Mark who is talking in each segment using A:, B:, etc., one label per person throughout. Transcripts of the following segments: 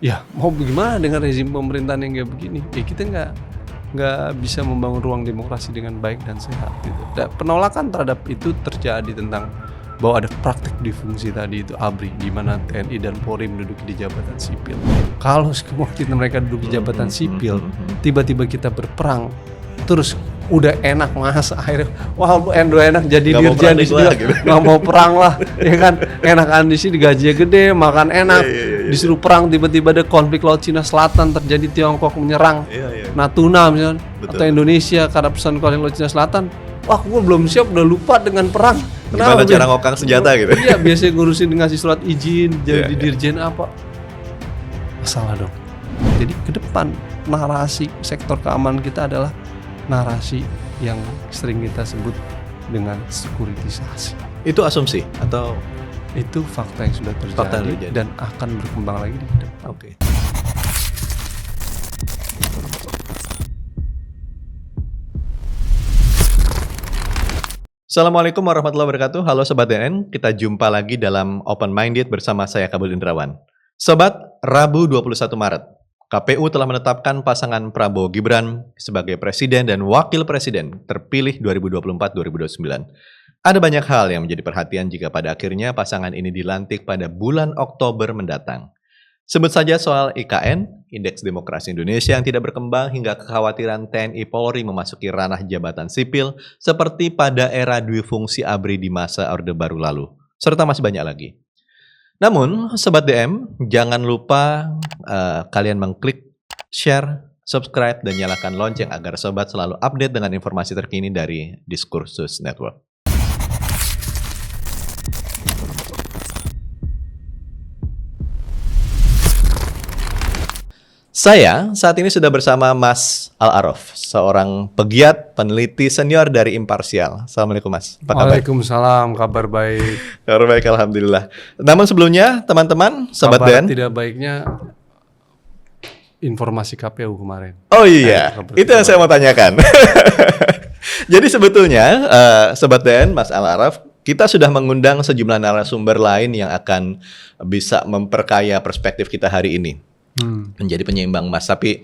A: Ya mau gimana dengan rezim pemerintahan yang kayak begini? Ya kita nggak bisa membangun ruang demokrasi dengan baik dan sehat gitu. Dan penolakan terhadap itu terjadi tentang bahwa ada praktik difungsi tadi itu ABRI, di mana TNI dan Polri menduduki di jabatan sipil. Kalau waktu mereka duduk di jabatan sipil, tiba-tiba kita berperang, terus udah enak mas, akhirnya wah enak jadi dirjen di sini, nggak mau perang lah, ya kan, enakan di sini gajinya gede, makan enak, disuruh perang tiba-tiba ada konflik laut Cina Selatan terjadi, Tiongkok menyerang Natuna misalnya, atau Indonesia karena pesan konflik laut Cina Selatan, wah gue belum siap, udah lupa dengan perang.
B: Gimana cara ngokang senjata gitu?
A: Iya biasanya ngurusin ngasih surat izin jadi dirjen apa, masalah dong. Jadi ke depan narasi sektor keamanan kita adalah narasi yang sering kita sebut dengan sekuritisasi.
B: Itu asumsi atau
A: itu fakta yang sudah terjadi dan akan berkembang lagi di depan.
B: Oke. Assalamualaikum warahmatullahi wabarakatuh. Halo Sobat DNN, kita jumpa lagi dalam Open Minded bersama saya Kabul Indrawan. Sobat, Rabu 21 Maret, KPU telah menetapkan pasangan Prabowo Gibran sebagai Presiden dan Wakil Presiden terpilih 2024-2029. Ada banyak hal yang menjadi perhatian jika pada akhirnya pasangan ini dilantik pada bulan Oktober mendatang. Sebut saja soal IKN, Indeks Demokrasi Indonesia yang tidak berkembang hingga kekhawatiran TNI Polri memasuki ranah jabatan sipil seperti pada era duifungsi ABRI di masa Orde Baru lalu, serta masih banyak lagi. Namun, Sobat DM, jangan lupa kalian mengklik, share, subscribe, dan nyalakan lonceng agar Sobat selalu update dengan informasi terkini dari Diskursus Network. Saya saat ini sudah bersama Mas Al-Araf, seorang pegiat peneliti senior dari Imparsial. Assalamualaikum Mas, apa kabar?
A: Waalaikumsalam, kabar baik.
B: Kabar baik, Alhamdulillah. Namun sebelumnya, teman-teman, Sobat
A: kabar
B: DN.
A: tidak baiknya informasi KPU kemarin.
B: Oh iya, itu yang saya mau tanyakan. Jadi sebetulnya, Sobat DN, Mas Al-Araf, kita sudah mengundang sejumlah narasumber lain yang akan bisa memperkaya perspektif kita hari ini. Menjadi penyeimbang Mas, tapi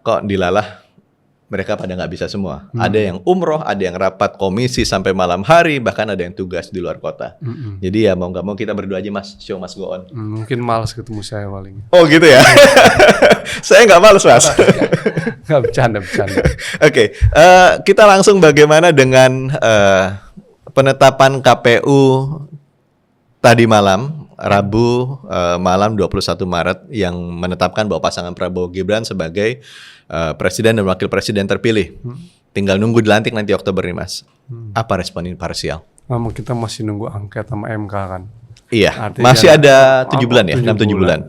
B: kok dilalah mereka pada nggak bisa semua. Ada yang umroh, ada yang rapat komisi sampai malam hari, bahkan ada yang tugas di luar kota. Jadi ya mau nggak mau kita berdua aja Mas, show must go on.
A: Mungkin malas ketemu saya paling.
B: Oh gitu ya? Saya nggak malas Mas.
A: Nggak bercanda.
B: Oke, kita langsung bagaimana dengan penetapan KPU tadi malam, Rabu malam 21 Maret yang menetapkan bahwa pasangan Prabowo Gibran sebagai Presiden dan Wakil Presiden terpilih. Tinggal nunggu dilantik nanti Oktober nih Mas. Apa respon Imparsial?
A: Memang kita masih nunggu angket sama MK kan.
B: Iya,
A: artinya
B: masih ada 7 bulan ya, 6-7 bulan.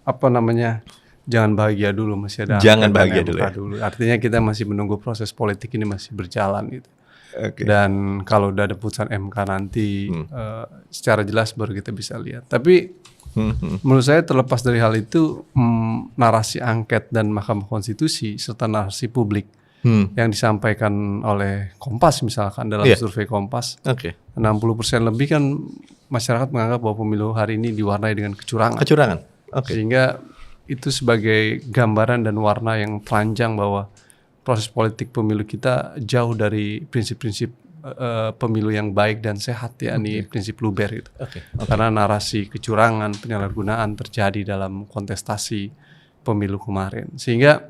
A: Apa namanya, jangan bahagia dulu, masih ada
B: Jangan bahagia dulu ya.
A: Artinya kita masih menunggu proses politik ini masih berjalan gitu.
B: Okay.
A: Dan kalau udah ada putusan MK nanti secara jelas baru kita bisa lihat. Tapi menurut saya terlepas dari hal itu, narasi angket dan Mahkamah Konstitusi serta narasi publik yang disampaikan oleh Kompas misalkan dalam survei Kompas, 60% lebih kan masyarakat menganggap bahwa pemilu hari ini diwarnai dengan kecurangan. Sehingga itu sebagai gambaran dan warna yang telanjang bahwa proses politik pemilu kita jauh dari prinsip-prinsip pemilu yang baik dan sehat, yakni prinsip luber itu. Karena narasi kecurangan, penyalahgunaan terjadi dalam kontestasi pemilu kemarin. Sehingga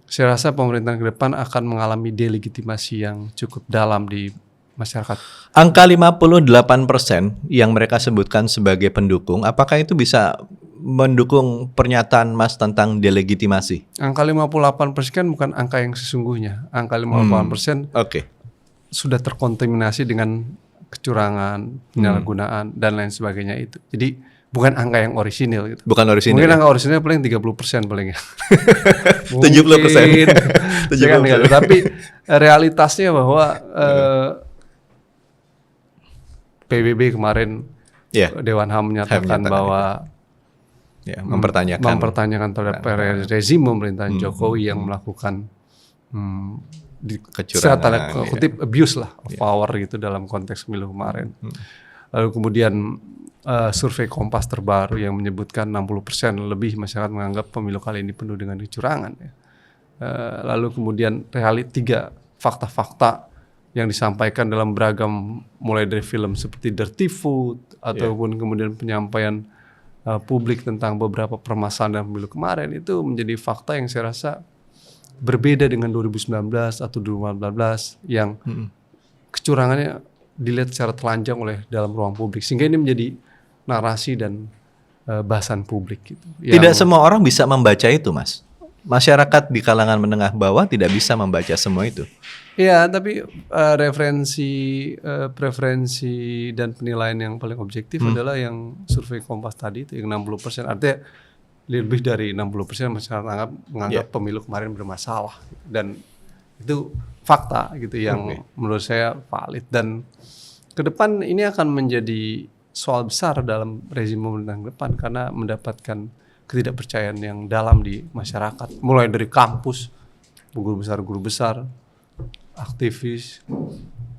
A: saya rasa pemerintahan ke depan akan mengalami delegitimasi yang cukup dalam di masyarakat.
B: Angka 58% yang mereka sebutkan sebagai pendukung, apakah itu bisa mendukung pernyataan Mas tentang delegitimasi?
A: Angka 58% kan bukan angka yang sesungguhnya. Angka 58% sudah terkontaminasi dengan kecurangan, penyalahgunaan dan lain sebagainya itu. Jadi bukan angka yang orisinil gitu.
B: Bukan orisinil.
A: Mungkin angka orisinil paling 30% paling ya.
B: 70%.
A: 70%. Tapi realitasnya bahwa PBB kemarin Dewan HAM menyatakan bahwa mempertanyakan terhadap rezim pemerintahan Jokowi yang melakukan
B: kecurangan,
A: kutip abuse lah of power gitu dalam konteks pemilu kemarin. Lalu kemudian survei Kompas terbaru yang menyebutkan 60% lebih masyarakat menganggap pemilu kali ini penuh dengan kecurangan. Ya. Lalu kemudian tiga fakta-fakta yang disampaikan dalam beragam, mulai dari film seperti Dirty Food ataupun kemudian penyampaian publik tentang beberapa permasalahan dalam pemilu kemarin, itu menjadi fakta yang saya rasa berbeda dengan 2019 atau 2014 yang kecurangannya dilihat secara telanjang oleh dalam ruang publik, sehingga ini menjadi narasi dan bahasan publik gitu.
B: Tidak semua orang bisa membaca itu, Mas. Masyarakat di kalangan menengah bawah tidak bisa membaca semua itu.
A: Iya, tapi preferensi dan penilaian yang paling objektif adalah yang survei Kompas tadi itu, yang 60%. Artinya lebih dari 60% masyarakat menganggap pemilu kemarin bermasalah, dan itu fakta gitu yang menurut saya valid, dan ke depan ini akan menjadi soal besar dalam rezim pemerintahan ke depan karena mendapatkan ketidakpercayaan yang dalam di masyarakat, mulai dari kampus, guru besar, aktivis,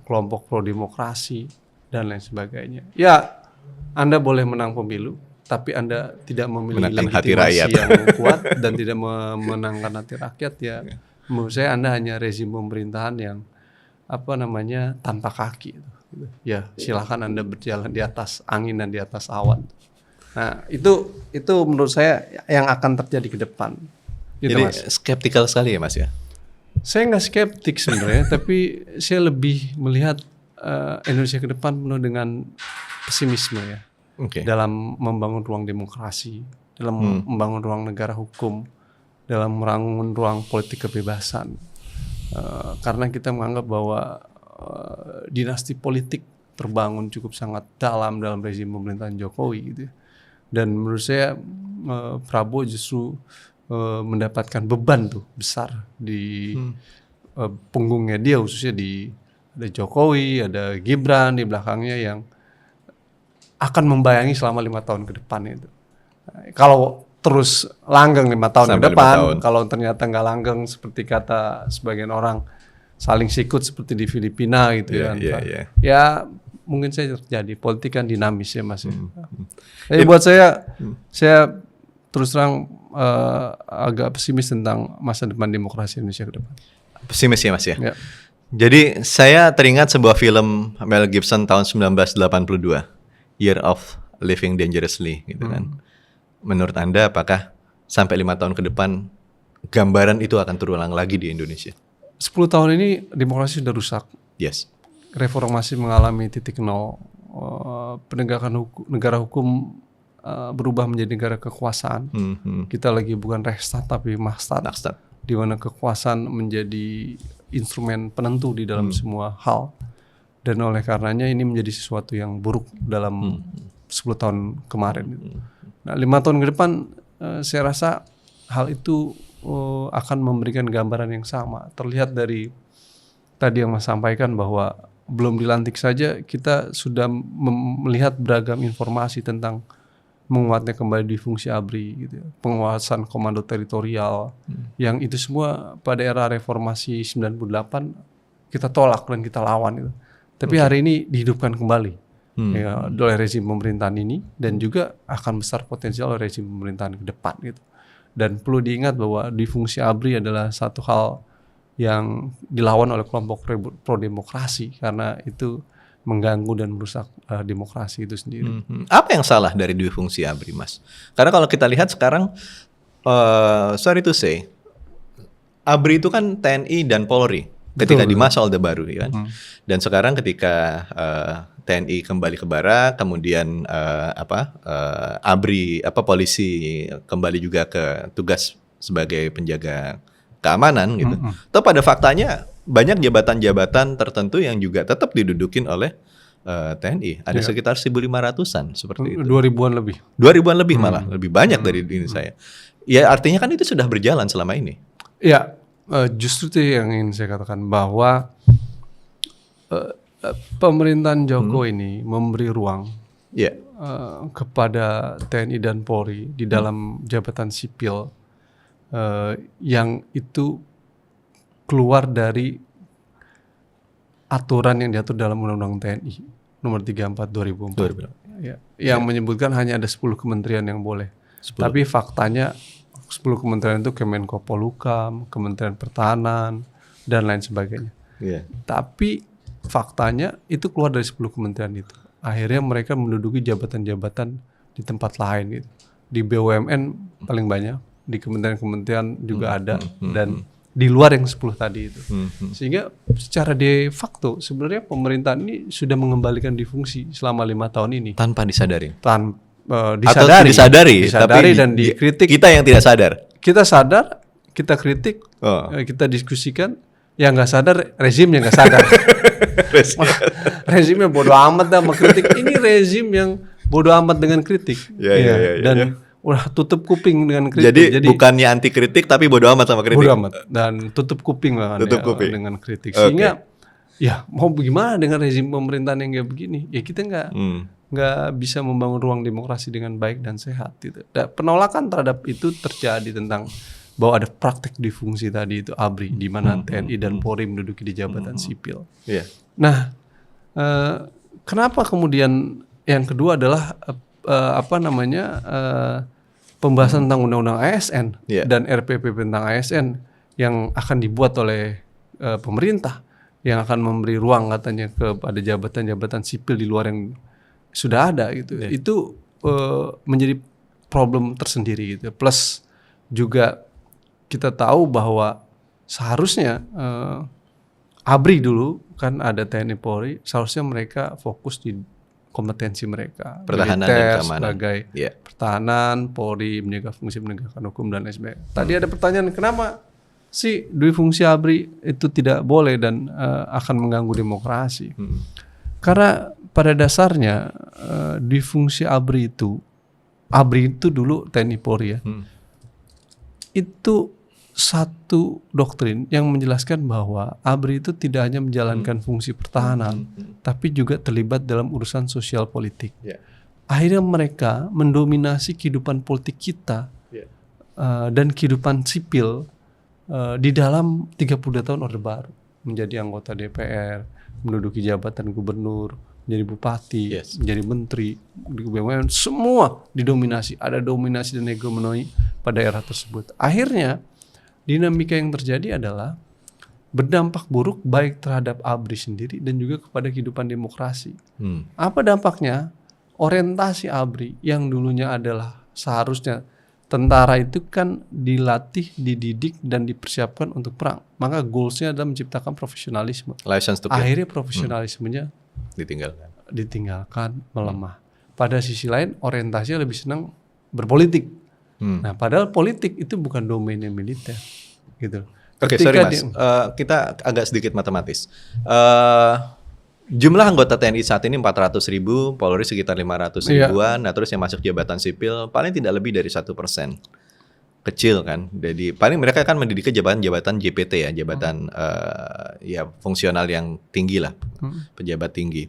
A: kelompok pro demokrasi dan lain sebagainya. Ya, Anda boleh menang pemilu, tapi Anda tidak memiliki legitimasi yang kuat dan tidak memenangkan hati rakyat, ya menurut saya Anda hanya rezim pemerintahan yang tanpa kaki. Ya, silakan Anda berjalan di atas angin dan di atas awan. Nah, itu menurut saya yang akan terjadi ke depan. Gitu,
B: jadi
A: Mas.
B: skeptikal sekali ya, Mas ya?
A: Saya nggak skeptik sebenarnya, tapi saya lebih melihat Indonesia ke depan penuh dengan pesimisme ya. Dalam membangun ruang demokrasi, dalam membangun ruang negara hukum, dalam membangun ruang politik kebebasan. Karena kita menganggap bahwa dinasti politik terbangun cukup sangat dalam rezim pemerintahan Jokowi gitu ya. Dan menurut saya Prabowo justru mendapatkan beban tuh besar di punggungnya dia, khususnya ada Jokowi, ada Gibran di belakangnya yang akan membayangi selama 5 tahun ke depan itu. Kalau terus langgeng 5 tahun
B: sampai
A: ke depan,
B: kalau
A: ternyata nggak langgeng seperti kata sebagian orang, saling sikut seperti di Filipina gitu ya mungkin saya terjadi. Politik kan dinamis ya, Mas. Jadi buat saya terus terang agak pesimis tentang masa depan demokrasi Indonesia ke depan.
B: Pesimis ya, Mas ya? Jadi saya teringat sebuah film Mel Gibson tahun 1982, Year of Living Dangerously gitu kan. Menurut Anda apakah sampai 5 tahun ke depan gambaran itu akan terulang lagi di Indonesia?
A: 10 tahun ini demokrasi sudah rusak.
B: Yes.
A: Reformasi mengalami titik nol. Penegakan negara hukum berubah menjadi negara kekuasaan. Kita lagi bukan Reichstag tapi Mahstad, di mana kekuasaan menjadi instrumen penentu di dalam semua hal. Dan oleh karenanya ini menjadi sesuatu yang buruk dalam 10 tahun kemarin. Nah, 5 tahun ke depan saya rasa hal itu akan memberikan gambaran yang sama. Terlihat dari tadi yang Mas sampaikan bahwa belum dilantik saja kita sudah melihat beragam informasi tentang menguatnya kembali di fungsi ABRI gitu ya. Penguasaan komando teritorial yang itu semua pada era reformasi 98 kita tolak dan kita lawan gitu. Tapi hari ini dihidupkan kembali ya, oleh rezim pemerintahan ini, dan juga akan besar potensial oleh rezim pemerintahan ke depan gitu. Dan perlu diingat bahwa di fungsi ABRI adalah satu hal yang dilawan oleh kelompok pro demokrasi karena itu mengganggu dan merusak demokrasi itu sendiri.
B: Apa yang salah dari dua fungsi ABRI, Mas? Karena kalau kita lihat sekarang, sorry to say, ABRI itu kan TNI dan Polri ketika di masa Orde Baru, ya kan? Dan sekarang ketika TNI kembali ke Barak, kemudian ABRI polisi kembali juga ke tugas sebagai penjaga keamanan gitu. Atau pada faktanya banyak jabatan-jabatan tertentu yang juga tetap didudukin oleh TNI. Ada sekitar 1.500-an seperti itu.
A: 2.000-an lebih.
B: 2.000-an lebih malah, lebih banyak dari ini saya. Ya artinya kan itu sudah berjalan selama ini.
A: Ya, justru itu yang ingin saya katakan bahwa pemerintahan Jokowi ini memberi ruang kepada TNI dan Polri di dalam jabatan sipil yang itu keluar dari aturan yang diatur dalam Undang-Undang TNI nomor 34 2004. ya, yang menyebutkan hanya ada 10 kementerian yang boleh.
B: 10.
A: Tapi faktanya 10 kementerian itu Kemenko Polhukam, Kementerian Pertahanan, dan lain sebagainya.
B: Iya.
A: Tapi faktanya itu keluar dari 10 kementerian itu. Akhirnya mereka menduduki jabatan-jabatan di tempat lain gitu. Di BUMN paling banyak, di kementerian-kementerian juga ada, dan di luar yang 10 tadi itu. Sehingga secara de facto sebenarnya pemerintahan ini sudah mengembalikan difungsi selama 5 tahun ini.
B: Tanpa disadari.
A: Disadari,
B: tapi
A: dan dikritik.
B: Kita yang tidak sadar.
A: Kita sadar, kita kritik, kita diskusikan. Yang nggak sadar, rezim yang nggak sadar. Rezimnya bodoh amat dah sama kritik. Ini rezim yang bodoh amat dengan kritik. Dan udah tutup kuping dengan kritik.
B: Jadi bukannya anti kritik tapi bodoh amat sama kritik.
A: Bodoh amat dan tutup kuping banget dengan kritik. Sehingga ya mau bagaimana dengan rezim pemerintahan yang kayak begini? Ya kita nggak bisa membangun ruang demokrasi dengan baik dan sehat gitu. Dan penolakan terhadap itu terjadi tentang bahwa ada praktek difungsi tadi itu ABRI di mana TNI dan Polri menduduki di jabatan sipil. Nah, kenapa kemudian yang kedua adalah pembahasan tentang undang-undang ASN dan RPP tentang ASN yang akan dibuat oleh pemerintah yang akan memberi ruang katanya kepada jabatan-jabatan sipil di luar yang sudah ada gitu. Itu menjadi problem tersendiri gitu. Plus juga kita tahu bahwa seharusnya ABRI dulu kan ada TNI Polri, seharusnya mereka fokus di kompetensi mereka,
B: pertahanan
A: militer,
B: dan keamanan
A: sebagai pertahanan, Polri menjaga fungsi penegakan hukum dan lain sebagainya. Tadi ada pertanyaan kenapa sih dui fungsi ABRI itu tidak boleh dan akan mengganggu demokrasi? Karena pada dasarnya dui fungsi ABRI itu dulu TNI Polri ya, itu satu doktrin yang menjelaskan bahwa ABRI itu tidak hanya menjalankan fungsi pertahanan, tapi juga terlibat dalam urusan sosial politik. Akhirnya mereka mendominasi kehidupan politik kita dan kehidupan sipil di dalam 32 tahun Orde Baru. Menjadi anggota DPR, menduduki jabatan gubernur, menjadi bupati, menjadi menteri, di BUMN, semua didominasi. Ada dominasi dan hegemoni pada era tersebut. Akhirnya dinamika yang terjadi adalah berdampak buruk baik terhadap ABRI sendiri dan juga kepada kehidupan demokrasi. Apa dampaknya? Orientasi ABRI yang dulunya adalah seharusnya tentara itu kan dilatih, dididik dan dipersiapkan untuk perang. Maka goalsnya adalah menciptakan profesionalisme. Akhirnya profesionalismenya ditinggalkan, melemah. Pada sisi lain orientasinya lebih senang berpolitik. Nah, padahal politik itu bukan domainnya militer, gitu.
B: Oke, sorry Mas, kita agak sedikit matematis. Jumlah anggota TNI saat ini 400.000, Polri sekitar 500.000-an. Nah, terus yang masuk jabatan sipil paling tidak lebih dari 1%. Kecil kan. Jadi paling mereka kan mendidik ke jabatan-jabatan JPT ya, jabatan fungsional yang tinggi lah, pejabat tinggi.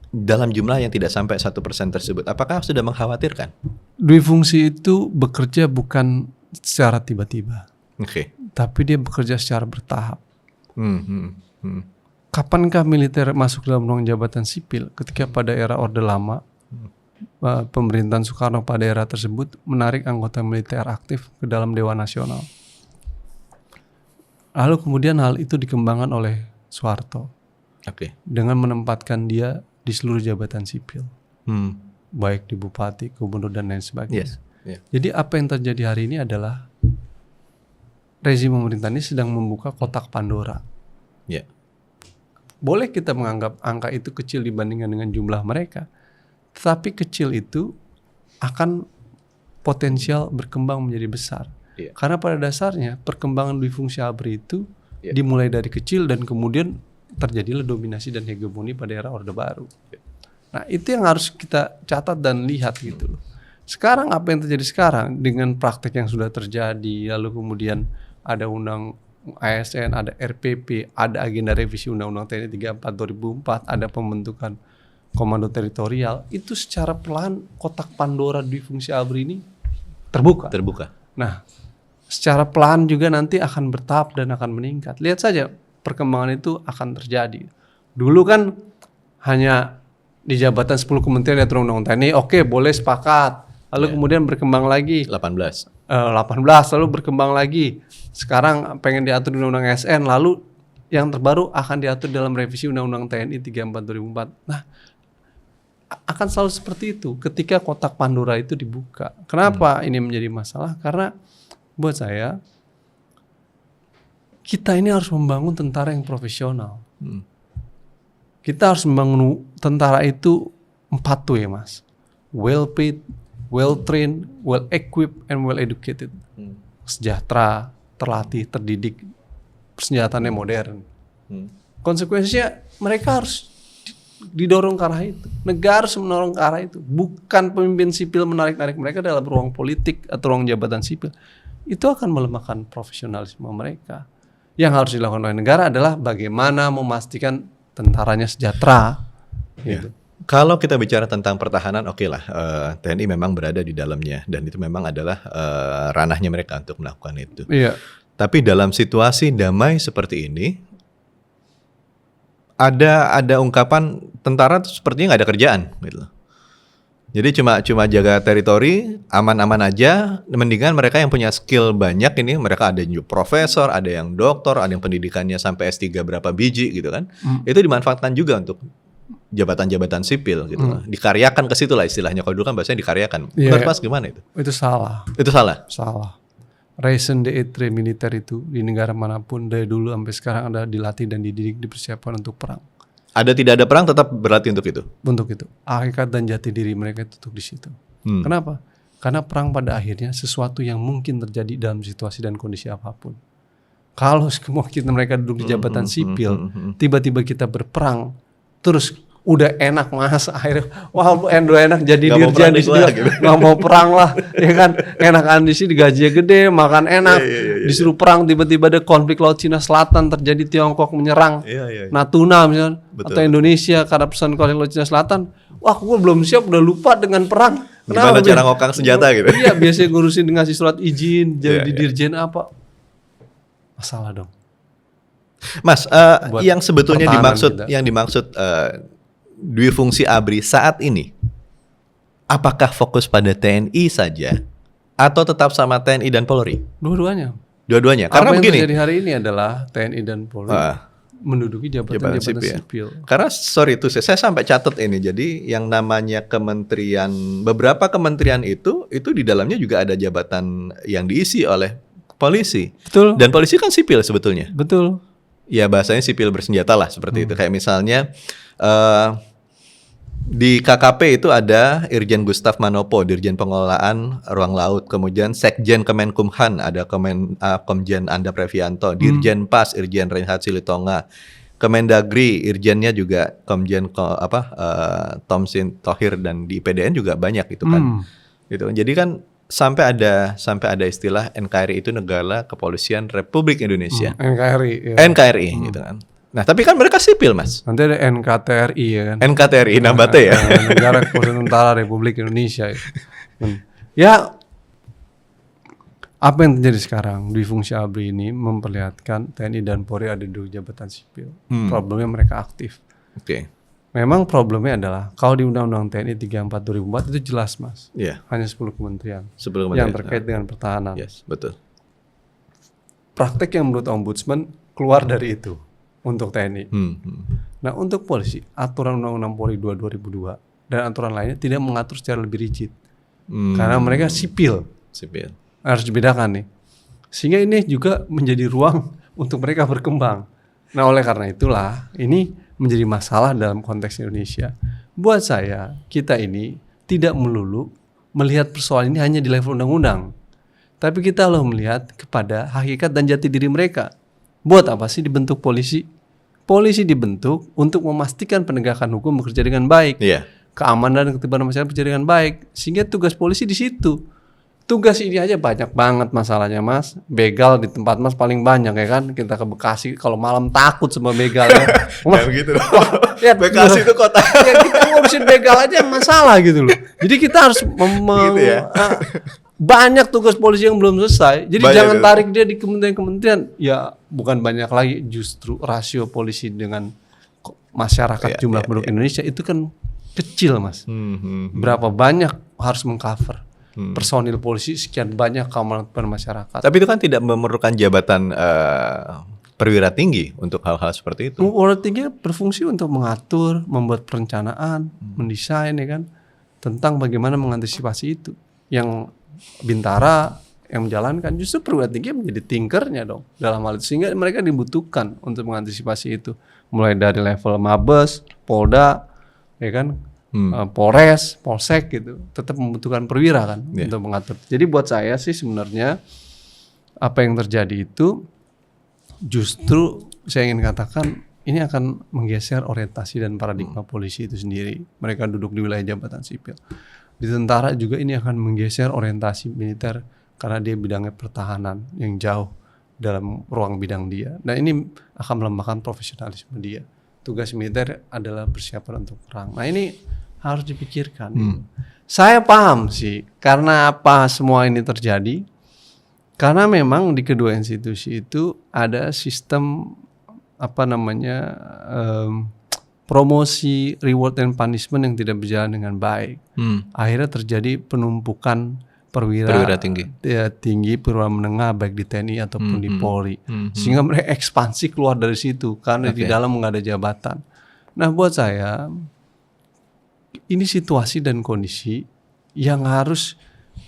B: Dalam jumlah yang tidak sampai 1% tersebut, apakah sudah mengkhawatirkan?
A: Dui fungsi itu bekerja bukan secara tiba-tiba, tapi dia bekerja secara bertahap. Kapankah militer masuk dalam ruang jabatan sipil? Ketika pada era Orde Lama, pemerintahan Soekarno pada era tersebut menarik anggota militer aktif ke dalam Dewan Nasional. Lalu kemudian hal itu dikembangkan oleh Soeharto dengan menempatkan dia di seluruh jabatan sipil, baik di bupati, gubernur dan lain sebagainya. Jadi apa yang terjadi hari ini adalah rezim pemerintah ini sedang membuka kotak Pandora. Boleh kita menganggap angka itu kecil dibandingkan dengan jumlah mereka, tetapi kecil itu akan potensial berkembang menjadi besar. Karena pada dasarnya perkembangan dui fungsi ABRI itu dimulai dari kecil dan kemudian terjadilah dominasi dan hegemoni pada era Orde Baru. Nah, itu yang harus kita catat dan lihat gitu loh. Sekarang apa yang terjadi sekarang dengan praktek yang sudah terjadi, lalu kemudian ada undang ASN, ada RPP, ada agenda revisi Undang-Undang TNI 34 2004, ada pembentukan komando teritorial, itu secara pelan kotak Pandora di fungsi ABRI ini terbuka. Nah, secara pelan juga nanti akan bertahap dan akan meningkat. Lihat saja perkembangan itu akan terjadi. Dulu kan hanya di jabatan 10 kementerian diatur undang-undang TNI, oke, boleh sepakat. Lalu kemudian berkembang lagi
B: 18.
A: 18, lalu berkembang lagi. Sekarang pengen diatur di undang-undang ASN, lalu yang terbaru akan diatur dalam revisi undang-undang TNI 34 2004. Nah, akan selalu seperti itu ketika kotak Pandora itu dibuka. Kenapa ini menjadi masalah? Karena buat saya kita ini harus membangun tentara yang profesional. Kita harus membangun tentara itu 4 way, Mas. Well paid, well trained, well equipped, and well educated. Sejahtera, terlatih, terdidik, persenjataannya modern. Konsekuensinya mereka harus didorong ke arah itu. Negara harus mendorong ke arah itu. Bukan pemimpin sipil menarik-narik mereka dalam ruang politik atau ruang jabatan sipil. Itu akan melemahkan profesionalisme mereka. Yang harus dilakukan oleh negara adalah bagaimana memastikan tentaranya sejahtera. Gitu.
B: Kalau kita bicara tentang pertahanan, oke lah, TNI memang berada di dalamnya dan itu memang adalah ranahnya mereka untuk melakukan itu.
A: Iya.
B: Tapi dalam situasi damai seperti ini, ada ungkapan tentara tuh sepertinya nggak ada kerjaan, gitu. Jadi cuma jaga teritori, aman-aman aja. Mendingan mereka yang punya skill banyak ini, mereka ada yang profesor, ada yang doktor, ada yang pendidikannya sampai S3 berapa biji gitu kan. Itu dimanfaatkan juga untuk jabatan-jabatan sipil gitu. Dikaryakan ke situ lah istilahnya. Kalau dulu kan bahasanya dikaryakan. Menurut Mas gimana itu?
A: Itu salah.
B: Itu salah?
A: Salah. Raison d'être militer itu di negara manapun dari dulu sampai sekarang ada dilatih dan dididik, dipersiapkan untuk perang.
B: Ada tidak ada perang tetap berlatih untuk itu?
A: Untuk itu. Hakikat dan jati diri mereka itu di situ. Kenapa? Karena perang pada akhirnya sesuatu yang mungkin terjadi dalam situasi dan kondisi apapun. Kalau kita mereka duduk di jabatan sipil, tiba-tiba kita berperang, terus udah enak Mas, akhirnya wah enak jadi dirjen di sini nggak mau perang lah, ya kan, enakan di sini gajinya gede, makan enak, disuruh perang tiba-tiba ada konflik Laut Cina Selatan terjadi, Tiongkok menyerang Natuna misalnya, atau Indonesia karena pesan konflik Laut Cina Selatan, wah gue belum siap, udah lupa dengan perang.
B: Gimana cara ngokang senjata gitu?
A: Iya, biasanya ngurusin ngasih surat izin jadi dirjen apa, masalah dong.
B: Mas, yang sebetulnya dimaksud dwi fungsi ABRI saat ini, apakah fokus pada TNI saja atau tetap sama TNI dan Polri?
A: Dua-duanya.
B: Dua-duanya.
A: Karena
B: Karena begini.
A: Jadi hari ini adalah TNI dan Polri menduduki jabatan sipil.
B: Karena sorry itu saya sampai catat ini. Jadi yang namanya kementerian, beberapa kementerian itu di dalamnya juga ada jabatan yang diisi oleh polisi.
A: Betul.
B: Dan polisi kan sipil sebetulnya.
A: Betul.
B: Ya bahasanya sipil bersenjata lah seperti itu. Kayak misalnya di KKP itu ada Irjen Gustaf Manopo, Dirjen Pengelolaan Ruang Laut. Kemudian Sekjen Kemenkumhan ada Komjen Anda Previanto, Dirjen Pas Irjen Reinhard Silitonga, Kemendagri Irjennya juga Komjen Tomsin Tohir, dan di IPDN juga banyak itu kan. Gitu. Jadi kan sampai ada istilah NKRI itu Negara Kepolisian Republik Indonesia. NKRI gitu kan. Nah, tapi kan mereka sipil, Mas.
A: Nanti ada NKTRI ya kan.
B: NKTRI nambah T ya.
A: Negara Kesatuan Tentara Republik Indonesia. Ya, apa yang terjadi sekarang di fungsi ABRI ini memperlihatkan TNI dan Polri ada di jabatan sipil. Problemnya mereka aktif.
B: Oke.
A: Memang problemnya adalah kalau di Undang-Undang TNI 34 2004 itu jelas, Mas.
B: Iya.
A: Hanya 10 kementerian.
B: 10 kementerian
A: yang terkait dengan pertahanan.
B: Yes, betul.
A: Praktek yang menurut Ombudsman keluar dari itu untuk TNI. Nah, untuk polisi, aturan Undang-Undang Polri 2002 dan aturan lainnya tidak mengatur secara lebih rigid. Karena mereka sipil. Harus dibedakan nih. Sehingga ini juga menjadi ruang untuk mereka berkembang. Nah, oleh karena itulah ini menjadi masalah dalam konteks Indonesia. Buat saya, kita ini tidak melulu melihat persoalan ini hanya di level undang-undang. Tapi kita loh melihat kepada hakikat dan jati diri mereka. Buat apa sih dibentuk polisi? Polisi dibentuk untuk memastikan penegakan hukum bekerja dengan baik. Keamanan dan ketertiban masyarakat bekerja dengan baik. Sehingga tugas polisi di situ. Tugas ini aja banyak banget masalahnya, Mas. Begal di tempat Mas paling banyak ya kan. Kita ke Bekasi kalau malam takut sama begal ya.
B: Kayak begitu.
A: Ya,
B: Bekasi itu kota.
A: Ya, kita ngurusin begal aja masalah gitu loh. Jadi kita harus
B: gitu ya?
A: Banyak tugas polisi yang belum selesai. Jadi
B: banyak
A: jangan
B: itu.
A: tarik dia di kementerian-kementerian. Ya bukan banyak lagi, justru rasio polisi dengan masyarakat jumlah penduduk Indonesia itu kan kecil Mas. Berapa banyak harus mengcover personil polisi sekian banyak kaum masyarakat.
B: Tapi itu kan tidak memerlukan jabatan perwira tinggi untuk hal-hal seperti itu.
A: Perwira tinggi berfungsi untuk mengatur, membuat perencanaan, mendesain ya kan, tentang bagaimana mengantisipasi itu. Yang Bintara yang menjalankan, justru perwira tinggi menjadi tinkernya dong dalam hal itu, sehingga mereka dibutuhkan untuk mengantisipasi itu, mulai dari level Mabes, Polda, ya kan, Polres, Polsek gitu, tetap membutuhkan perwira kan untuk mengatur. Jadi buat saya sih sebenarnya apa yang terjadi itu justru saya ingin katakan ini akan menggeser orientasi dan paradigma polisi itu sendiri. Mereka duduk di wilayah jabatan sipil. Di tentara juga ini akan menggeser orientasi militer karena dia bidangnya pertahanan yang jauh dalam ruang bidang dia. Nah ini akan melemahkan profesionalisme dia. Tugas militer adalah persiapan untuk perang. Nah ini harus dipikirkan. Saya paham sih karena apa semua ini terjadi. Karena memang di kedua institusi itu ada sistem promosi, reward and punishment yang tidak berjalan dengan baik. Akhirnya terjadi penumpukan perwira tinggi, perwira menengah baik di TNI ataupun di Polri. Sehingga mereka ekspansi keluar dari situ karena di dalam nggak ada jabatan. Nah buat saya ini situasi dan kondisi yang harus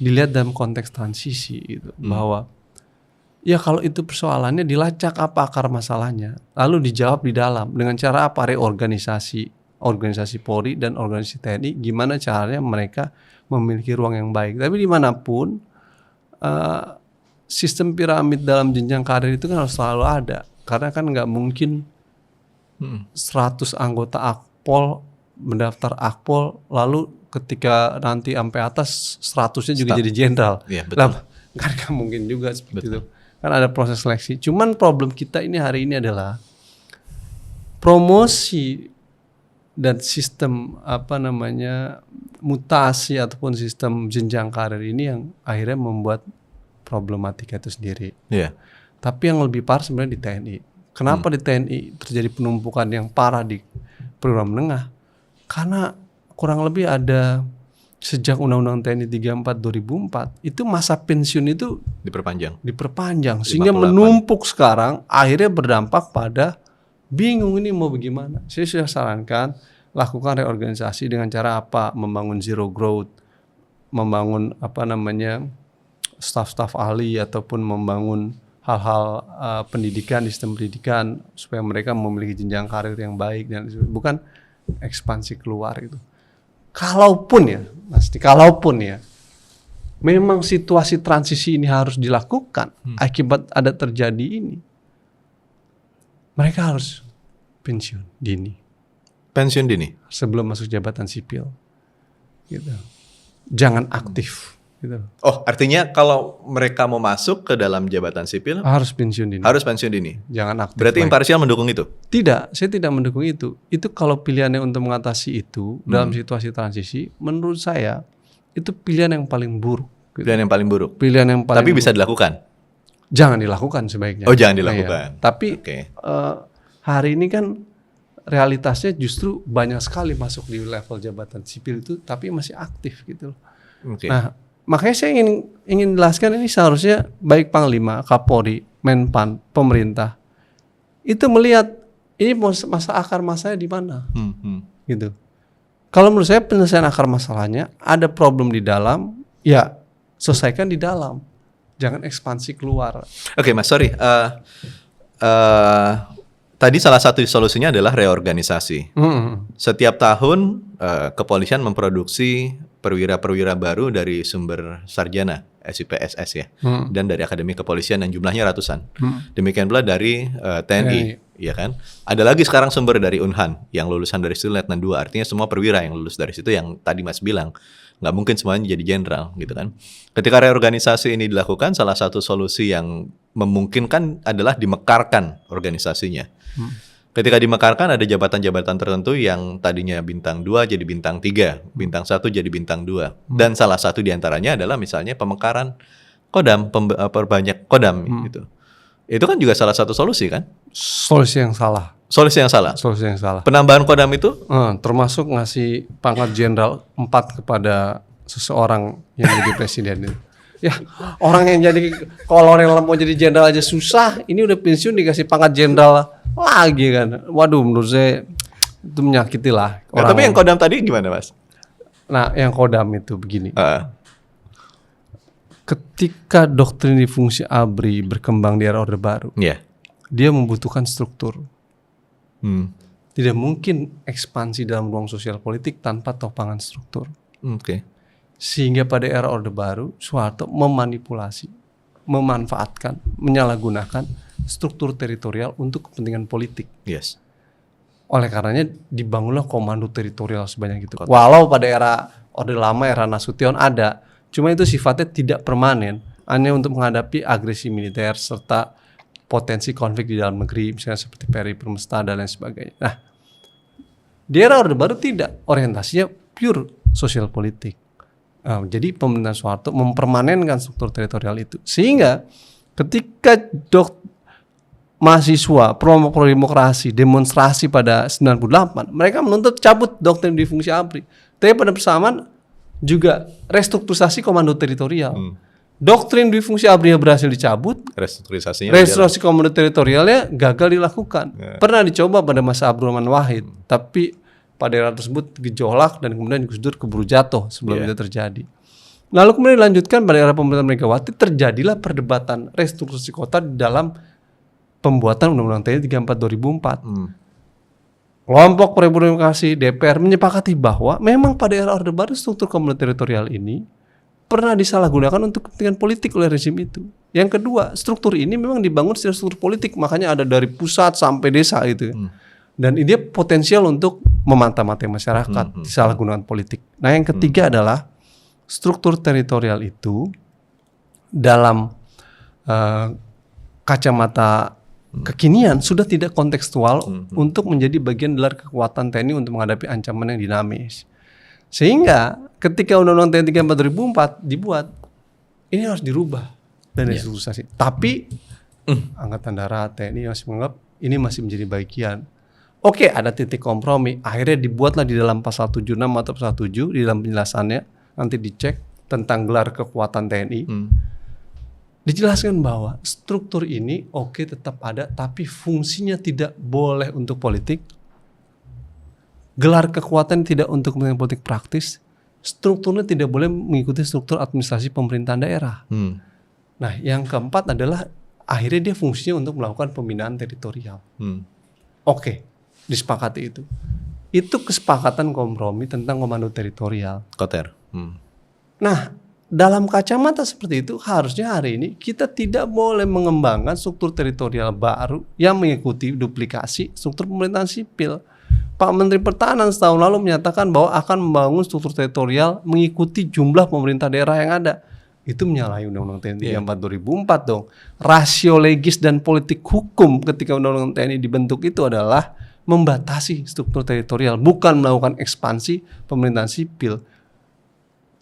A: dilihat dalam konteks transisi gitu, bahwa ya kalau itu persoalannya dilacak apa akar masalahnya, lalu dijawab di dalam dengan cara apa, organisasi Polri dan organisasi TNI, gimana caranya mereka memiliki ruang yang baik. Tapi dimanapun sistem piramid dalam jenjang karir itu kan harus selalu ada, karena kan nggak mungkin 100 anggota Akpol mendaftar Akpol lalu ketika nanti sampai atas 100-nya juga jadi jenderal.
B: Iya, betul.
A: Kan gak mungkin juga seperti itu. Kan ada proses seleksi. Cuman problem kita ini hari ini adalah promosi dan sistem mutasi ataupun sistem jenjang karir ini yang akhirnya membuat problematika itu sendiri.
B: Yeah.
A: Tapi yang lebih parah sebenarnya di TNI. Kenapa di TNI terjadi penumpukan yang parah di perwira menengah? Karena kurang lebih ada sejak Undang-Undang TNI 34 2004 itu masa pensiun itu diperpanjang sehingga
B: 58.
A: menumpuk sekarang, akhirnya berdampak pada bingung ini mau bagaimana. Saya sudah sarankan lakukan reorganisasi dengan cara apa? Membangun zero growth, membangun staf-staf ahli ataupun membangun hal-hal pendidikan di sistem pendidikan supaya mereka memiliki jenjang karir yang baik dan bukan ekspansi keluar itu. Kalaupun ya memang situasi transisi ini harus dilakukan akibat ada terjadi ini, mereka harus pensiun dini sebelum masuk jabatan sipil gitu. Jangan aktif gitu.
B: Oh, artinya kalau mereka mau masuk ke dalam jabatan sipil
A: harus pensiun dini. Jangan aktif.
B: Berarti imparsial mendukung itu?
A: Tidak, saya tidak mendukung itu. Itu kalau pilihannya untuk mengatasi itu dalam situasi transisi, menurut saya itu pilihan yang paling buruk. Gitu. Pilihan yang paling
B: Tapi bisa dilakukan?
A: Jangan dilakukan sebaiknya.
B: Oh, jangan dilakukan.
A: Iya. Tapi hari ini kan realitasnya justru banyak sekali masuk di level jabatan sipil itu, tapi masih aktif gitu. Nah, makanya saya ingin jelaskan ini seharusnya baik Panglima, Kapolri, Menpan, pemerintah itu melihat ini masa akar masalahnya di mana, gitu. Kalau menurut saya penyelesaian akar masalahnya ada problem di dalam, ya selesaikan di dalam, jangan ekspansi keluar.
B: Oke, Mas, sorry. Tadi salah satu solusinya adalah reorganisasi. Setiap tahun kepolisian memproduksi perwira-perwira baru dari sumber sarjana SIPSS ya, dan dari akademi kepolisian yang jumlahnya ratusan. Demikian pula dari TNI, ya kan. Ada lagi sekarang sumber dari Unhan yang lulusan dari situ Letnan 2. Artinya semua perwira yang lulus dari situ yang tadi Mas bilang nggak mungkin semuanya jadi jenderal, gitu kan. Ketika reorganisasi ini dilakukan, salah satu solusi yang memungkinkan adalah dimekarkan organisasinya. Ketika dimekarkan ada jabatan-jabatan tertentu yang tadinya bintang 2 jadi bintang 3, bintang 1 jadi bintang 2. Dan salah satu diantaranya adalah misalnya pemekaran Kodam, perbanyak Kodam gitu. Itu kan juga salah satu solusi kan?
A: Solusi yang salah.
B: Solusi yang salah.
A: Solusi yang salah.
B: Penambahan Kodam itu?
A: Termasuk ngasih pangkat jenderal 4 kepada seseorang yang jadi presiden itu. Ya, orang yang jadi kolonel mau jadi jenderal aja susah, ini udah pensiun dikasih pangkat jenderal lagi kan. Waduh, menurut saya itu menyakiti lah.
B: Nah, tapi yang Kodam tadi gimana, Mas?
A: Nah, yang Kodam itu begini. Ketika doktrin di fungsi ABRI berkembang di era Orde Baru, dia membutuhkan struktur. Tidak mungkin ekspansi dalam ruang sosial politik tanpa topangan struktur. Sehingga pada era Orde Baru, Soeharto memanipulasi, memanfaatkan, menyalahgunakan struktur teritorial untuk kepentingan politik. Oleh karenanya dibangunlah komando teritorial sebanyak itu. Walau pada era Orde Lama, era Nasution ada, cuma itu sifatnya tidak permanen, hanya untuk menghadapi agresi militer serta potensi konflik di dalam negeri, misalnya seperti Peri Permesta dan lain sebagainya. Nah, di era Orde Baru tidak, orientasinya pure sosial politik. Jadi pemerintahan Soeharto mempermanenkan struktur teritorial itu, sehingga ketika mahasiswa pro demokrasi demonstrasi pada 98, mereka menuntut cabut doktrin di fungsi ABRI. Tapi pada bersamaan juga restrukturisasi komando teritorial. Doktrin di fungsi ABRI berhasil dicabut, restrukturisasi komando teritorialnya gagal dilakukan. Pernah dicoba pada masa Abdurrahman Wahid, tapi pada era tersebut gejolak dan kemudian Gus Dur keburu jatuh sebelum itu terjadi. Lalu kemudian dilanjutkan pada era pemerintahan Megawati, terjadilah perdebatan restrukturisasi kota di dalam pembuatan Undang-Undang TNI 34 2004. Kelompok Pro-Demokrasi DPR menyepakati bahwa memang pada era Orde Baru struktur komando teritorial ini pernah disalahgunakan untuk kepentingan politik oleh rezim itu. Yang kedua, struktur ini memang dibangun secara struktur politik, makanya ada dari pusat sampai desa gitu. Dan ini potensial untuk memata-matai masyarakat, disalahgunakan politik. Nah, yang ketiga adalah struktur teritorial itu dalam kacamata kekinian sudah tidak kontekstual untuk menjadi bagian dari kekuatan TNI untuk menghadapi ancaman yang dinamis. Sehingga ketika Undang-Undang TNI 34 2004 dibuat, ini harus dirubah dan restrukturisasi. Tapi Angkatan Darat, TNI masih menganggap ini masih menjadi bagian. Oke, ada titik kompromi. Akhirnya dibuatlah di dalam pasal 76 atau pasal 7 di dalam penjelasannya, nanti dicek tentang gelar kekuatan TNI. Dijelaskan bahwa struktur ini tetap ada, tapi fungsinya tidak boleh untuk politik. Gelar kekuatan tidak untuk kepentingan politik praktis. Strukturnya tidak boleh mengikuti struktur administrasi pemerintahan daerah. Nah, yang keempat adalah akhirnya dia fungsinya untuk melakukan pembinaan teritorial. Disepakati itu. Itu kesepakatan kompromi tentang komando teritorial.
B: Koter.
A: Nah, dalam kacamata seperti itu, harusnya hari ini kita tidak boleh mengembangkan struktur teritorial baru yang mengikuti duplikasi struktur pemerintahan sipil. Pak Menteri Pertahanan setahun lalu menyatakan bahwa akan membangun struktur teritorial mengikuti jumlah pemerintah daerah yang ada. Itu menyalahi Undang-Undang TNI 34 2004 dong. Rasio legis dan politik hukum ketika Undang-Undang TNI dibentuk itu adalah membatasi struktur teritorial, bukan melakukan ekspansi pemerintahan sipil.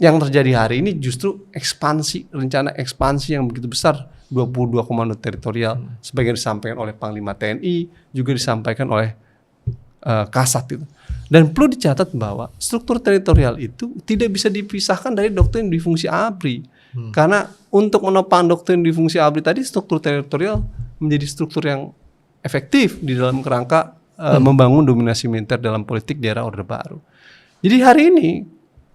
A: Yang terjadi hari ini justru ekspansi, rencana ekspansi yang begitu besar, 22 komando teritorial, sebagian disampaikan oleh Panglima TNI, juga disampaikan oleh Kasat itu. Dan perlu dicatat bahwa struktur teritorial itu tidak bisa dipisahkan dari doktrin di fungsi ABRI. Karena untuk menopang doktrin di fungsi ABRI tadi, struktur teritorial menjadi struktur yang efektif di dalam kerangka membangun dominasi militer dalam politik di era Orde Baru. Jadi hari ini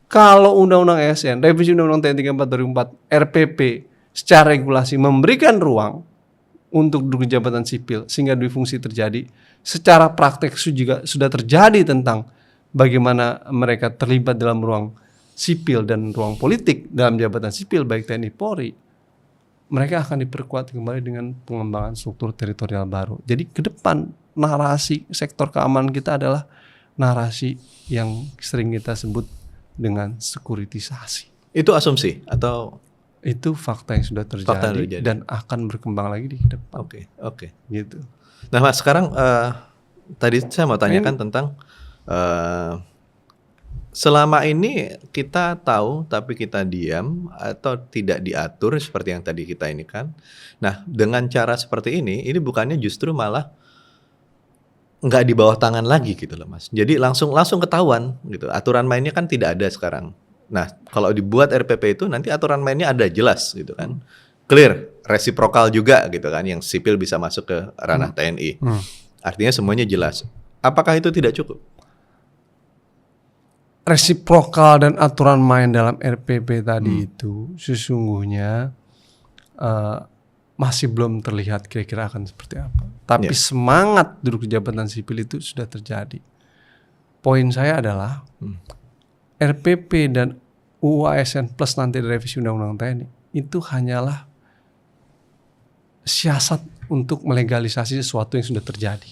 A: kalau Undang-Undang ASN, revisi Undang-Undang TNI 34 2004, RPP secara regulasi memberikan ruang untuk duduk di jabatan sipil sehingga difungsi terjadi, secara praktek juga sudah terjadi tentang bagaimana mereka terlibat dalam ruang sipil dan ruang politik dalam jabatan sipil baik TNI Polri. Mereka akan diperkuat kembali dengan pengembangan struktur teritorial baru. Jadi ke depan narasi sektor keamanan kita adalah narasi yang sering kita sebut dengan sekuritisasi.
B: Itu asumsi atau
A: itu fakta yang sudah terjadi dan akan berkembang lagi di depan.
B: Oke.
A: Gitu.
B: Nah, Mas, sekarang tadi saya mau tanyakan tentang Selama ini kita tahu tapi kita diam atau tidak diatur seperti yang tadi kita ini kan. Nah, dengan cara seperti ini bukannya justru malah nggak di bawah tangan lagi gitu loh Mas. Jadi langsung ketahuan gitu. Aturan mainnya kan tidak ada sekarang. Nah, kalau dibuat RPP itu nanti aturan mainnya ada jelas gitu kan. Clear, resiprokal juga gitu kan, yang sipil bisa masuk ke ranah TNI. Artinya semuanya jelas. Apakah itu tidak cukup?
A: Resiprokal dan aturan main dalam RPP tadi itu sesungguhnya masih belum terlihat kira-kira akan seperti apa. Tapi semangat duduk di jabatan sipil itu sudah terjadi. Poin saya adalah RPP dan UU ASN plus nanti revisi Undang-Undang TNI itu hanyalah siasat untuk melegalisasi sesuatu yang sudah terjadi.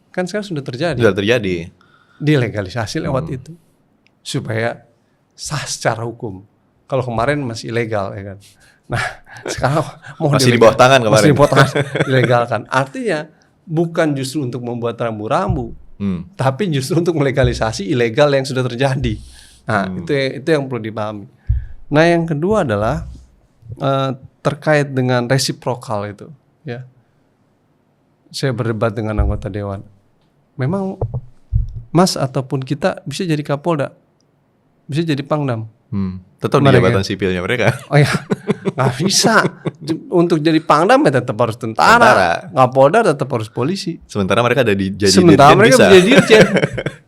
A: Kan sekarang sudah terjadi.
B: Sudah terjadi.
A: Dilegalisasi lewat itu supaya sah secara hukum. Kalau kemarin masih ilegal ya kan. Nah sekarang mau
B: masih di bawah tangan kemarin.
A: Masih di bawah tangan dilegalkan. Artinya bukan justru untuk membuat rambu-rambu, tapi justru untuk melegalisasi ilegal yang sudah terjadi. Nah itu yang perlu dipahami. Nah yang kedua adalah terkait dengan resiprokal itu. Ya, saya berdebat dengan anggota dewan. Memang Mas ataupun kita bisa jadi Kapolda, bisa jadi Pangdam.
B: Tetap di jabatan sipilnya mereka.
A: Oh ya, nggak bisa. Untuk jadi Pangdam ya tetap harus tentara. Kapolda tetap harus polisi.
B: Sementara mereka ada
A: Sementara mereka bisa jadi dirjen.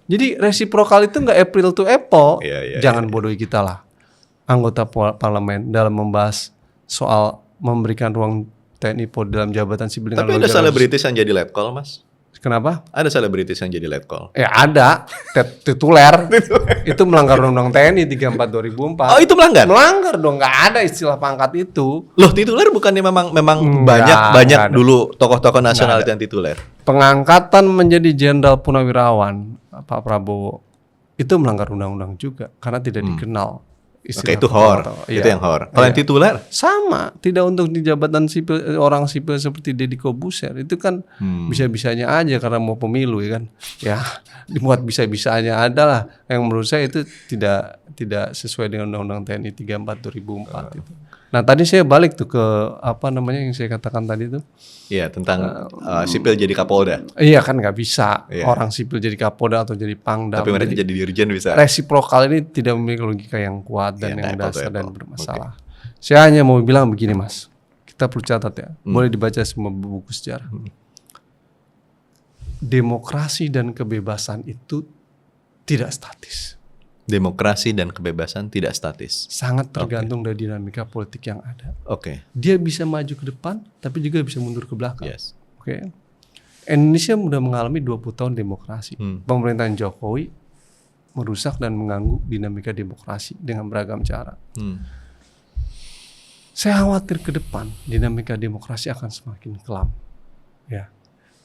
A: Jadi resiprokal itu nggak April to Apple. Jangan bodohi kita lah. Anggota parlemen dalam membahas soal memberikan ruang TNI Polri dalam jabatan sipil dengan.
B: Tapi ada selebritis yang jadi letkol, Mas.
A: Kenapa?
B: Ada selebritis yang jadi letkol.
A: Ya ada, tituler. Itu melanggar Undang-Undang TNI 34 2004.
B: Oh, itu melanggar?
A: Melanggar dong, nggak ada istilah pangkat itu.
B: Loh, tituler bukannya memang banyak dulu tokoh-tokoh nasional yang tituler.
A: Pengangkatan menjadi jenderal purnawirawan Pak Prabowo itu melanggar undang-undang juga karena tidak dikenal.
B: Oke, itu HOR. Itu yang HOR. Kalau yang tituler
A: sama, tidak untuk di jabatan sipil, orang sipil seperti Deddy Kobuser itu kan bisa-bisanya aja karena mau pemilu ya kan. Ya, dibuat bisa-bisanya adalah yang menurut saya itu tidak sesuai dengan Undang-Undang TNI 34 2004 itu. Nah, tadi saya balik tuh ke apa namanya yang saya katakan tadi itu.
B: Iya, tentang sipil jadi Kapolda.
A: Iya kan nggak bisa orang sipil jadi Kapolda atau jadi Pangdam.
B: Tapi mereka jadi dirjen bisa.
A: Resiprokal ini tidak memiliki logika yang kuat dan yang dasar dan bermasalah. Saya hanya mau bilang begini Mas, kita perlu catat ya, boleh dibaca semua buku sejarah. Demokrasi dan kebebasan itu tidak statis.
B: Demokrasi dan kebebasan tidak statis.
A: Sangat tergantung dari dinamika politik yang ada.
B: Oke.
A: Dia bisa maju ke depan, tapi juga bisa mundur ke belakang. Oke. Indonesia sudah mengalami 20 tahun demokrasi. Pemerintahan Jokowi merusak dan mengganggu dinamika demokrasi dengan beragam cara. Saya khawatir ke depan dinamika demokrasi akan semakin kelam. Ya.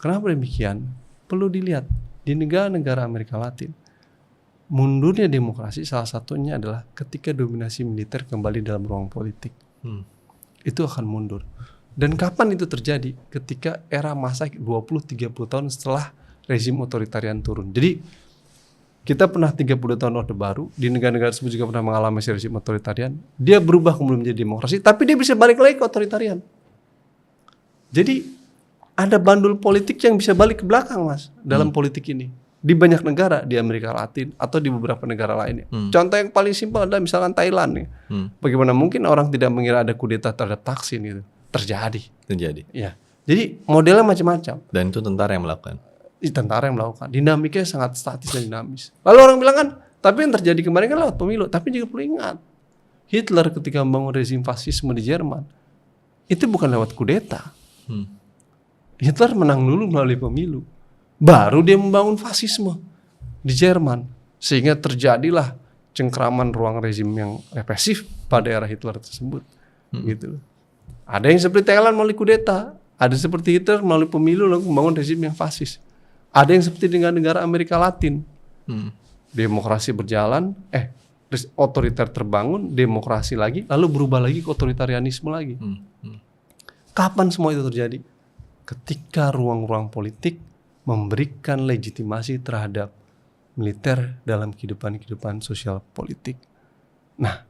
A: Kenapa demikian? Perlu dilihat di negara-negara Amerika Latin. Mundurnya demokrasi salah satunya adalah ketika dominasi militer kembali dalam ruang politik. Itu akan mundur. Dan kapan itu terjadi? Ketika era masa 20-30 tahun setelah rezim otoritarian turun. Jadi kita pernah 30 tahun Orde Baru, di negara-negara tersebut juga pernah mengalami rezim otoritarian. Dia berubah kemudian menjadi demokrasi, tapi dia bisa balik lagi ke otoritarian. Jadi ada bandul politik yang bisa balik ke belakang Mas dalam politik ini. Di banyak negara di Amerika Latin atau di beberapa negara lainnya. Contoh yang paling simpel adalah misalkan Thailand nih. Bagaimana mungkin orang tidak mengira ada kudeta terhadap Thaksin gitu? Terjadi. Ya. Jadi modelnya macam-macam.
B: Dan itu tentara yang melakukan.
A: Tentara yang melakukan. Dinamikanya sangat statis dan dinamis. Lalu orang bilang kan, tapi yang terjadi kemarin kan lewat pemilu. Tapi juga perlu ingat, Hitler ketika membangun rezim fasisme di Jerman itu bukan lewat kudeta. Hitler menang dulu melalui pemilu. Baru dia membangun fasisme di Jerman. Sehingga terjadilah cengkraman ruang rezim yang represif pada era Hitler tersebut. Gitu. Ada yang seperti Thailand melalui kudeta. Ada seperti Hitler melalui pemilu lalu membangun rezim yang fasis. Ada yang seperti dengan negara Amerika Latin. Demokrasi berjalan, otoriter terbangun, demokrasi lagi, lalu berubah lagi ke otoritarianisme lagi. Kapan semua itu terjadi? Ketika ruang-ruang politik memberikan legitimasi terhadap militer dalam kehidupan sosial politik. Nah,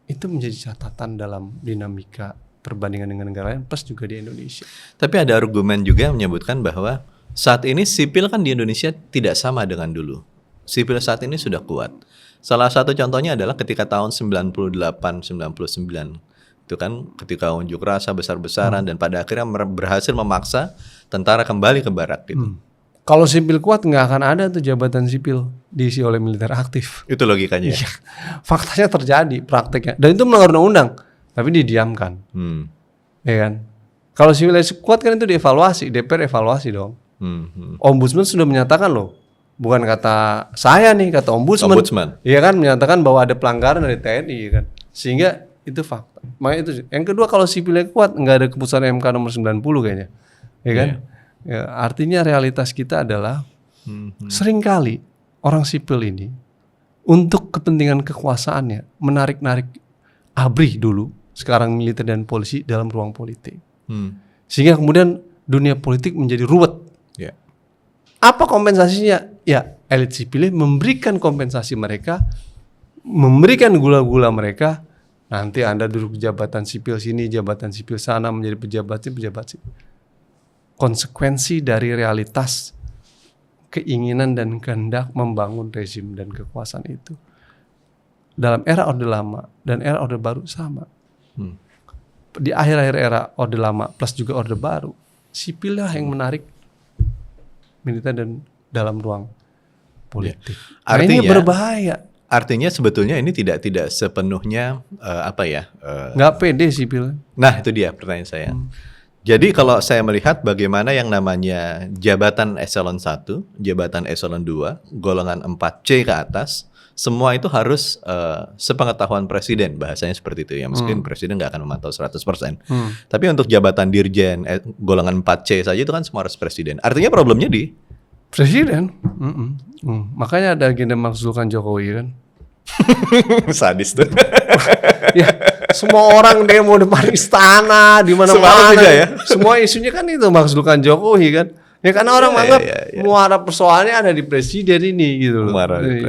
A: itu menjadi catatan dalam dinamika perbandingan dengan negara lain plus juga di Indonesia.
B: Tapi ada argumen juga yang menyebutkan bahwa saat ini sipil kan di Indonesia tidak sama dengan dulu. Sipil saat ini sudah kuat. Salah satu contohnya adalah ketika tahun 98-99. Itu kan ketika unjuk rasa besar-besaran dan pada akhirnya berhasil memaksa tentara kembali ke barak gitu.
A: Kalau sipil kuat nggak akan ada tuh jabatan sipil diisi oleh militer aktif.
B: Itu logikanya.
A: Iya. Faktanya terjadi prakteknya. Dan itu melanggar undang-undang. Tapi didiamkan. Ya kan? Kalau sipil kuat kan itu dievaluasi. DPR evaluasi dong. Ombudsman sudah menyatakan loh. Bukan kata saya nih, kata ombudsman. Iya kan, menyatakan bahwa ada pelanggaran dari TNI kan. Sehingga itu fakta. Makanya itu. Yang kedua kalau sipilnya kuat nggak ada keputusan MK nomor 90 kayaknya. Ya kan? Ya, artinya realitas kita adalah seringkali orang sipil ini untuk kepentingan kekuasaannya menarik-narik ABRI dulu, sekarang militer dan polisi dalam ruang politik. Sehingga kemudian dunia politik menjadi ruwet. Apa kompensasinya? Ya, elit sipil memberikan kompensasi mereka, memberikan gula-gula mereka. Nanti Anda duduk jabatan sipil sini, jabatan sipil sana, menjadi pejabat sipil. Konsekuensi dari realitas keinginan dan kehendak membangun rezim dan kekuasaan itu. Dalam era Orde Lama dan era Orde Baru sama. Di akhir-akhir era Orde Lama plus juga Orde Baru, sipil lah yang menarik militer dan dalam ruang politik.
B: Artinya
A: ini berbahaya.
B: Artinya sebetulnya ini tidak sepenuhnya
A: nggak pede sipil.
B: Nah itu dia pertanyaan saya. Jadi kalau saya melihat bagaimana yang namanya jabatan eselon 1, jabatan eselon 2, golongan 4C ke atas, semua itu harus sepengetahuan presiden, bahasanya seperti itu ya. Mungkin presiden nggak akan memantau 100%. Tapi untuk jabatan dirjen golongan 4C saja itu kan semua harus presiden. Artinya problemnya di
A: presiden. Makanya ada agenda memakzulkan Jokowi kan.
B: Sadis tuh.
A: Ya, semua orang demo depan istana di mana-mana.
B: Ya?
A: Semua isunya kan itu memakzulkan Jokowi kan. Ya karena orang menganggap muara persoalannya ada di presiden ini gitu loh.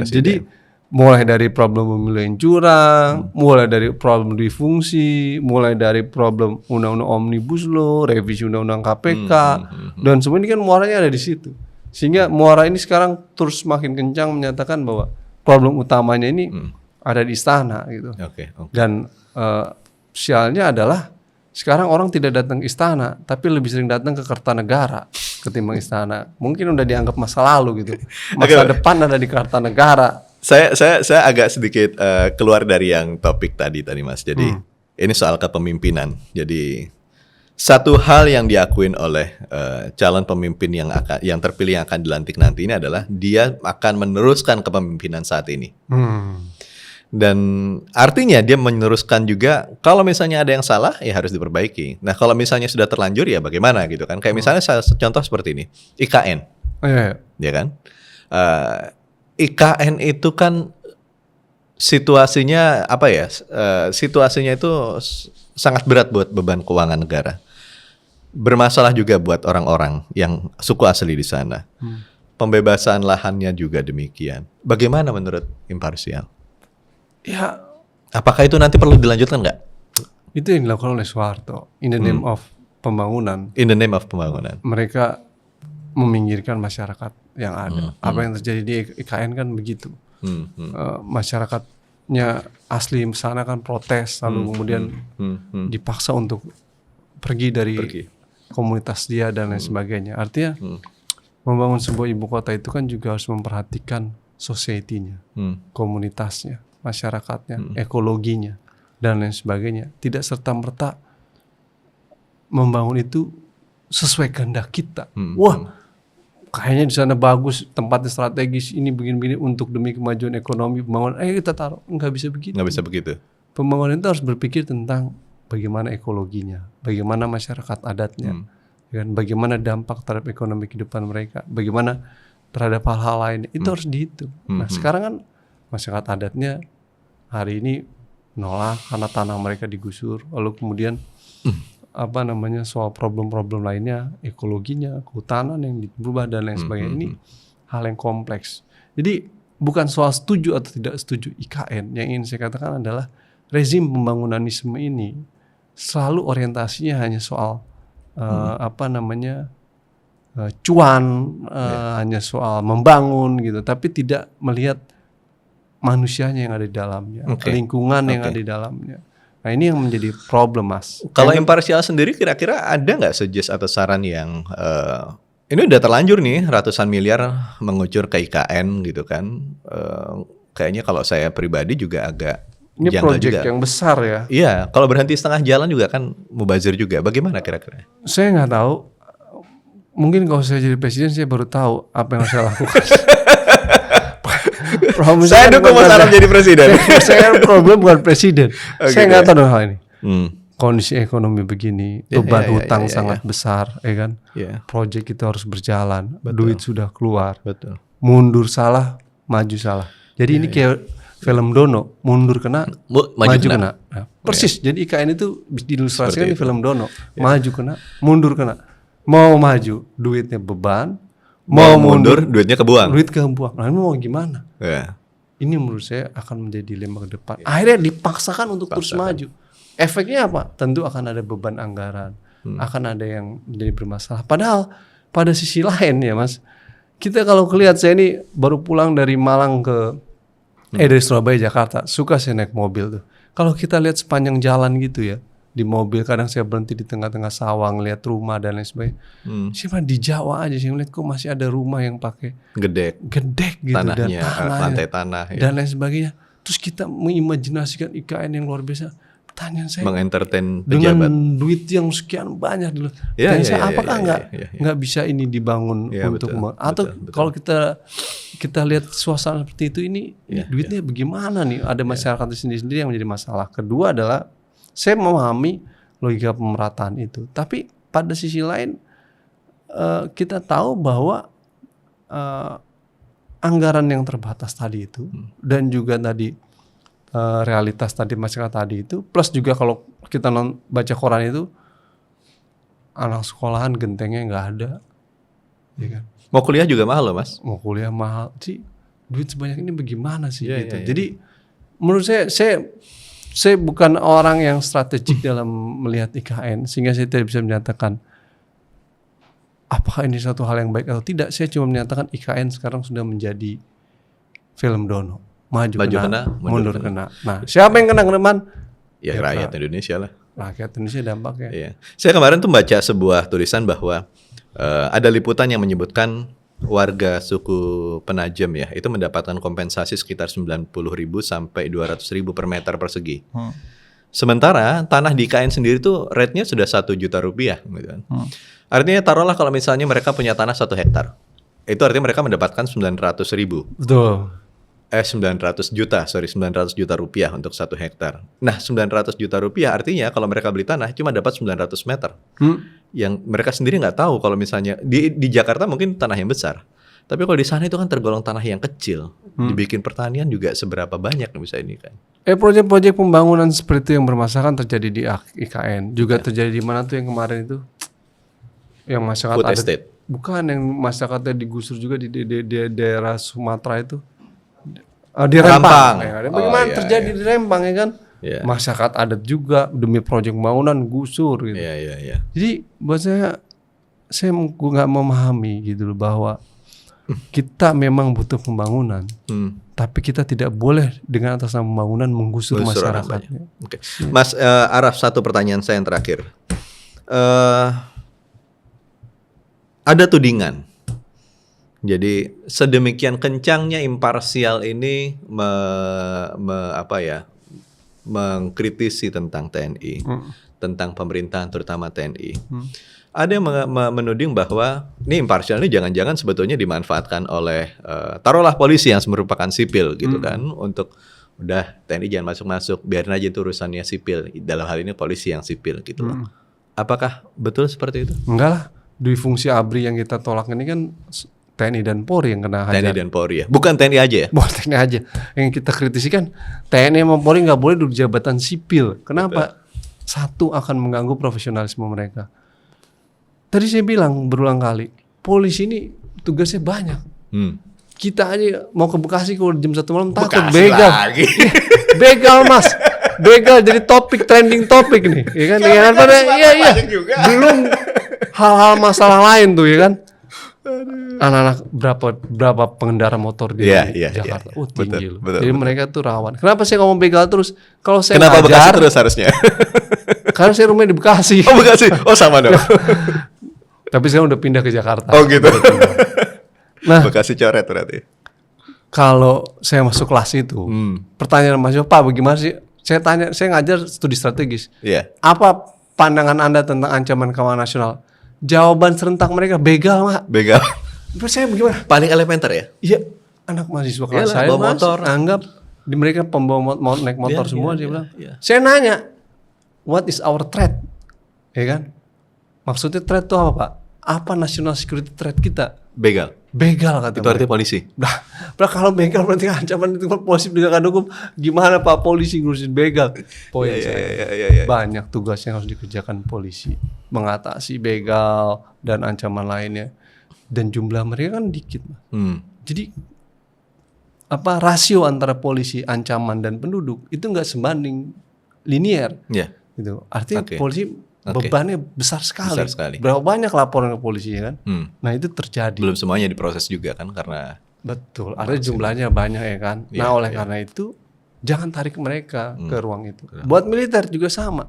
A: Jadi mulai dari problem pemilu yang curang, mulai dari problem difungsi, mulai dari problem undang-undang omnibus law, revisi undang-undang KPK, dan semua ini kan muaranya ada di situ. Sehingga muara ini sekarang terus makin kencang menyatakan bahwa problem utamanya ini ada di istana gitu. Dan sialnya adalah sekarang orang tidak datang ke istana, tapi lebih sering datang ke Kertanegara ketimbang istana. Mungkin udah dianggap masa lalu gitu. Masa depan ada di Kertanegara.
B: Saya agak sedikit keluar dari yang topik tadi Mas. Jadi ini soal kepemimpinan. Jadi satu hal yang diakuin oleh calon pemimpin yang terpilih yang akan dilantik nanti ini adalah dia akan meneruskan kepemimpinan saat ini. Dan artinya dia meneruskan juga kalau misalnya ada yang salah ya harus diperbaiki. Nah kalau misalnya sudah terlanjur ya bagaimana gitu kan. Kayak misalnya contoh seperti ini, IKN. Ya kan? IKN itu kan situasinya situasinya itu sangat berat buat beban keuangan negara. Bermasalah juga buat orang-orang yang suku asli di sana. Pembebasan lahannya juga demikian. Bagaimana menurut imparsial?
A: Ya,
B: apakah itu nanti perlu dilanjutkan nggak?
A: Itu yang dilakukan oleh Soeharto in the name of pembangunan.
B: In the name of pembangunan.
A: Mereka meminggirkan masyarakat yang ada. Apa yang terjadi di IKN kan begitu. Masyarakatnya asli sana kan protes, lalu kemudian dipaksa untuk pergi dari komunitas dia dan lain sebagainya. Artinya membangun sebuah ibu kota itu kan juga harus memperhatikan society-nya, komunitasnya, masyarakatnya, ekologinya dan lain sebagainya. Tidak serta-merta membangun itu sesuai kehendak kita. Wah, kayaknya di sana bagus, tempatnya strategis, ini begini-begini untuk demi kemajuan ekonomi, pembangunan. Kita taruh, nggak bisa begitu.
B: Nggak bisa begitu.
A: Pembangunan itu harus berpikir tentang bagaimana ekologinya, bagaimana masyarakat adatnya, dan bagaimana dampak terhadap ekonomi kehidupan mereka, bagaimana terhadap hal-hal lain. Itu harus dihitung. Nah sekarang kan masyarakat adatnya hari ini menolak karena tanah mereka digusur, lalu kemudian soal problem-problem lainnya, ekologinya, kehutanan yang berubah dan lain sebagainya. Ini hal yang kompleks. Jadi bukan soal setuju atau tidak setuju IKN. Yang ingin saya katakan adalah rezim pembangunanisme ini selalu orientasinya hanya soal cuan, hanya soal membangun gitu, tapi tidak melihat manusianya yang ada di dalamnya, lingkungan yang ada di dalamnya. Nah ini yang menjadi problem, Mas.
B: Kalau imparsial sendiri kira-kira ada nggak suggest atau saran yang ini udah terlanjur nih ratusan miliar mengucur ke IKN gitu kan? Kayaknya kalau saya pribadi juga agak
A: ini proyek yang besar ya.
B: Iya, kalau berhenti setengah jalan juga kan mubazir juga. Bagaimana kira-kira?
A: Saya nggak tahu. Mungkin kalau saya jadi presiden saya baru tahu apa yang saya lakukan.
B: Saya dukung Mas Araf jadi presiden.
A: Saya problem bukan presiden. Saya nggak tahu hal ini. Kondisi ekonomi begini, beban hutang sangat besar, ya kan? Proyek itu harus berjalan, duit sudah keluar.
B: Betul.
A: Mundur salah, maju salah. Jadi ini kayak film Dono, mundur kena, maju kena. Nah, persis. Jadi IKN itu diilustrasikan di film Dono, maju kena, mundur kena. Mau maju, duitnya beban. Mau mundur,
B: duitnya kebuang.
A: Duit kebuang. Nah, ini mau gimana? Ini menurut saya akan menjadi dilema ke depan. Akhirnya dipaksakan untuk terus maju. Efeknya apa? Tentu akan ada beban anggaran, akan ada yang menjadi bermasalah. Padahal pada sisi lain ya Mas, kita kalau lihat, saya ini baru pulang dari Malang dari Surabaya Jakarta, suka saya naik mobil tuh. Kalau kita lihat sepanjang jalan gitu ya, di mobil kadang saya berhenti di tengah-tengah sawah lihat rumah dan lain sebagainya. Siapa di Jawa aja saya melihat kok masih ada rumah yang pakai gedek gitu,
B: tanahnya,
A: dan
B: lantai tanah
A: dan lain sebagainya. Terus kita mengimajinasikan IKN yang luar biasa. Pertanyaan saya,
B: mengentertain
A: dengan
B: pejabat
A: duit yang sekian banyak dulu, dan saya apakah nggak bisa ini dibangun untuk betul. Kalau kita lihat suasana seperti itu, ini duitnya bagaimana nih? Ada masyarakat sendiri yang menjadi masalah. Kedua adalah saya memahami logika pemerataan itu, tapi pada sisi lain kita tahu bahwa anggaran yang terbatas tadi itu dan juga tadi realitas tadi masyarakat tadi itu, plus juga kalau kita baca koran itu anak sekolahan gentengnya nggak ada, ya kan?
B: Mau kuliah juga mahal loh Mas.
A: Mau kuliah mahal sih, duit sebanyak ini bagaimana sih gitu. Jadi menurut saya bukan orang yang strategik dalam melihat IKN, sehingga saya tidak bisa menyatakan apakah ini satu hal yang baik atau tidak. Saya cuma menyatakan IKN sekarang sudah menjadi film Dono. Maju kena, mundur kena. Nah, siapa yang kena ke depan?
B: Ya rakyat Indonesia lah.
A: Rakyat Indonesia dampaknya.
B: Iya. Saya kemarin tuh baca sebuah tulisan bahwa ada liputan yang menyebutkan warga suku Penajam ya, itu mendapatkan kompensasi sekitar 90.000 sampai 200.000 per meter persegi. Sementara tanah di IKN sendiri tuh rate-nya sudah 1 juta rupiah gitu kan. Artinya taruhlah kalau misalnya mereka punya tanah 1 hektar. Itu artinya mereka mendapatkan 900.000.
A: Betul.
B: 900 juta rupiah untuk 1 hektar. Nah 900 juta rupiah artinya kalau mereka beli tanah cuma dapat 900 meter. Yang mereka sendiri nggak tahu kalau misalnya di Jakarta mungkin tanah yang besar. Tapi kalau di sana itu kan tergolong tanah yang kecil. Dibikin pertanian juga seberapa banyak yang bisa ini kan.
A: Proyek-proyek pembangunan seperti itu yang bermasalah kan terjadi di IKN. Juga terjadi di mana tuh yang kemarin itu? Yang masyarakat
B: Food estate.
A: Bukan, yang masyarakatnya digusur juga di daerah Sumatera itu. Di Rempang. Bagaimana terjadi di Rempang ya kan? Masyarakat adat juga demi proyek pembangunan gusur gitu. Jadi buat saya nggak memahami gitu loh bahwa kita memang butuh pembangunan, tapi kita tidak boleh dengan atas nama pembangunan menggusur masyarakatnya.
B: Mas Araf, satu pertanyaan saya yang terakhir. Ada tudingan. Jadi sedemikian kencangnya imparsial ini mengkritisi tentang TNI, tentang pemerintahan terutama TNI. Ada yang menuding bahwa ini imparsial ini jangan-jangan sebetulnya dimanfaatkan oleh taruhlah polisi yang merupakan sipil gitu kan, untuk udah TNI jangan masuk-masuk, biarin aja itu urusannya sipil. Dalam hal ini polisi yang sipil gitu loh. Apakah betul seperti itu?
A: Enggak lah, di fungsi ABRI yang kita tolak ini kan TNI dan Polri yang kena hajar.
B: TNI dan Polri ya? Bukan TNI aja ya?
A: Bukan TNI aja. Yang kita kritisi kan TNI sama Polri nggak boleh duduk jabatan sipil. Kenapa? Betul. Satu, akan mengganggu profesionalisme mereka. Tadi saya bilang berulang kali, polisi ini tugasnya banyak. Kita aja mau ke Bekasi kalau jam 1 malam takut
B: Bekasi
A: begal.
B: lagi.
A: Begal Mas. Begal jadi trending topik nih, ya kan? Dengan pada iya. Belum hal-hal masalah lain tuh, ya kan? Anak-anak berapa pengendara motor di Jakarta. Tinggi loh. Jadi mereka tuh rawan. Kenapa saya ngomong begal terus? Kalau saya
B: Kenapa Bekasi
A: ngajar,
B: terus harusnya?
A: karena saya rumahnya di Bekasi.
B: Oh Bekasi, oh sama dong.
A: Tapi sekarang udah pindah ke Jakarta.
B: Oh gitu.
A: Nah,
B: Bekasi coret berarti.
A: kalau saya masuk kelas itu, pertanyaan Mas Pak, bagaimana sih? Saya tanya, saya ngajar studi strategis.
B: Iya.
A: Apa pandangan Anda tentang ancaman keamanan nasional? Jawaban serentak mereka begal, Mak.
B: Begal.
A: Terus saya bagaimana?
B: Paling elementer ya?
A: Iya, anak mahasiswa kelas
B: Iyalah,
A: saya
B: bawa
A: Mas,
B: motor.
A: anggap di mereka pembawa naik motor
B: Iya,
A: semua
B: iya,
A: dia
B: iya,
A: bilang.
B: iya.
A: Saya nanya, what is our threat? Ya kan? Maksudnya threat itu apa, Pak? Apa national security threat kita?
B: Begal.
A: Begal kata
B: Itu artinya polisi.
A: Nah, kalau begal berarti ancaman itu polisi penegakan hukum. Gimana Pak polisi ngurusin begal? Poin saya.
B: Iya.
A: Banyak tugas yang harus dikerjakan polisi, mengatasi begal dan ancaman lainnya. Dan jumlah mereka kan dikit. Jadi rasio antara polisi, ancaman dan penduduk itu nggak sebanding linear.
B: Iya.
A: Gitu. Artinya polisi bebannya besar sekali. Berapa banyak laporan ke polisi ya kan? Nah itu terjadi.
B: Belum semuanya diproses juga kan karena
A: Betul, ada jumlahnya banyak ya kan. Nah oleh karena itu jangan tarik mereka ke ruang itu. Buat militer juga sama.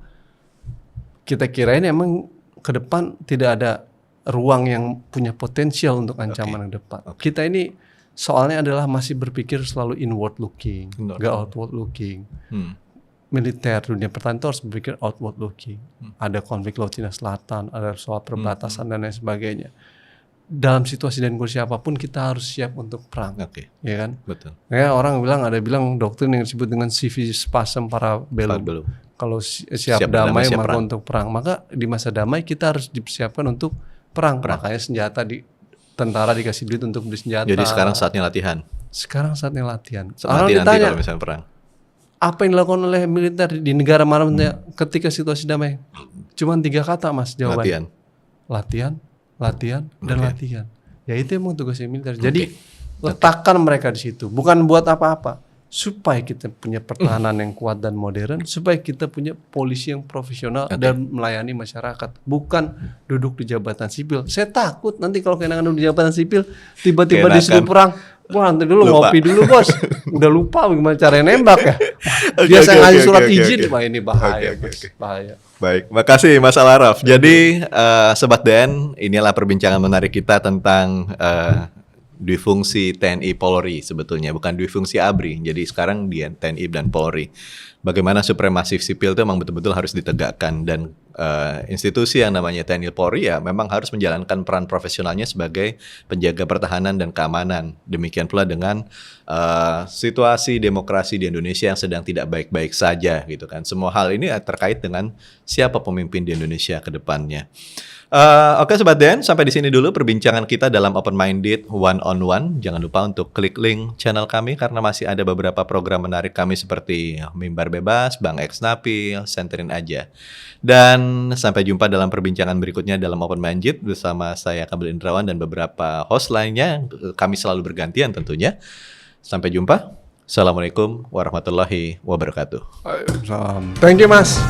A: Kita kirain emang ke depan tidak ada ruang yang punya potensial untuk ancaman ke depan. Kita ini soalnya adalah masih berpikir selalu inward looking, gak outward looking. Militer dunia pertahanan itu harus berpikir outward looking. Ada konflik Laut Cina Selatan, ada soal perbatasan dan lain sebagainya. Dalam situasi dan kondisi apapun kita harus siap untuk perang, ya kan?
B: Betul.
A: Ya orang bilang doktrin yang disebut dengan civis pacem para bellum. Kalau siap damai maka untuk perang. Maka di masa damai kita harus dipersiapkan untuk perang. Makanya senjata tentara dikasih duit untuk beli senjata.
B: Jadi sekarang saatnya latihan.
A: Orang ditanya
B: nanti kalau misalnya perang.
A: Apa yang dilakukan oleh militer di negara mana ketika situasi damai? Cuman 3 kata Mas jawabannya. Latihan. Ya itu emang tugasnya militer. Jadi letakkan mereka di situ. Bukan buat apa-apa. Supaya kita punya pertahanan yang kuat dan modern. Supaya kita punya polisi yang profesional dan melayani masyarakat. Bukan duduk di jabatan sipil. Saya takut nanti kalau kenangan duduk di jabatan sipil tiba-tiba disuruh perang. Wah nanti dulu ngopi dulu bos. Udah lupa bagaimana cara nembak ya. Biasa ngasih surat izin. Wah ini bahaya. Bahaya.
B: Baik, makasih Mas Al-Araf. Jadi Sobat DN, inilah perbincangan menarik kita tentang duifungsi TNI Polri sebetulnya, bukan duifungsi ABRI. Jadi sekarang dia TNI dan Polri. Bagaimana supremasi sipil itu memang betul-betul harus ditegakkan dan institusi yang namanya TNI Polri ya memang harus menjalankan peran profesionalnya sebagai penjaga pertahanan dan keamanan. Demikian pula dengan situasi demokrasi di Indonesia yang sedang tidak baik-baik saja gitu kan. Semua hal ini terkait dengan siapa pemimpin di Indonesia ke depannya. Oke Sobat DN, sampai di sini dulu perbincangan kita dalam Open Minded One on One. Jangan lupa untuk klik link channel kami karena masih ada beberapa program menarik kami seperti Mimbar Bebas, Bang X Napil, Senterin Aja. Dan sampai jumpa dalam perbincangan berikutnya dalam Open Minded bersama saya Kabil Indrawan dan beberapa host lainnya. Kami selalu bergantian tentunya. Sampai jumpa. Assalamualaikum warahmatullahi wabarakatuh.
A: Thank you Mas.